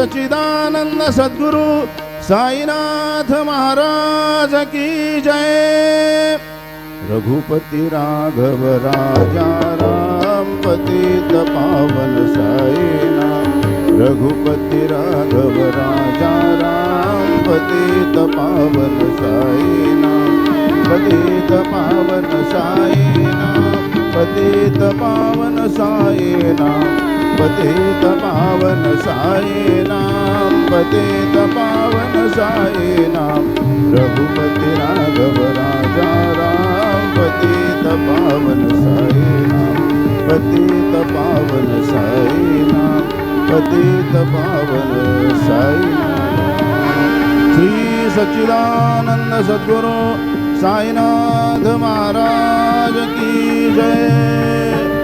सच्चिदानंद सद्गुरु साईनाथ महाराज की जय। रघुपति राघव राजा राम पतित पावन साईनाथ। रघुपति राघव राजा राम पतित पावन साईनाथ। पतित पावन साईनाथ। पतित पावन साईनाथ। पतित पावन साईनाथ। पतित पावन साईनाथ। रघुपति राघव राजा राम पतित पावन साईनाथ। पतित पावन साईनाथ। पतित पावन साईनाथ। श्री सच्चिदानंद सद्गुरु साईनाथ महाराज की जय।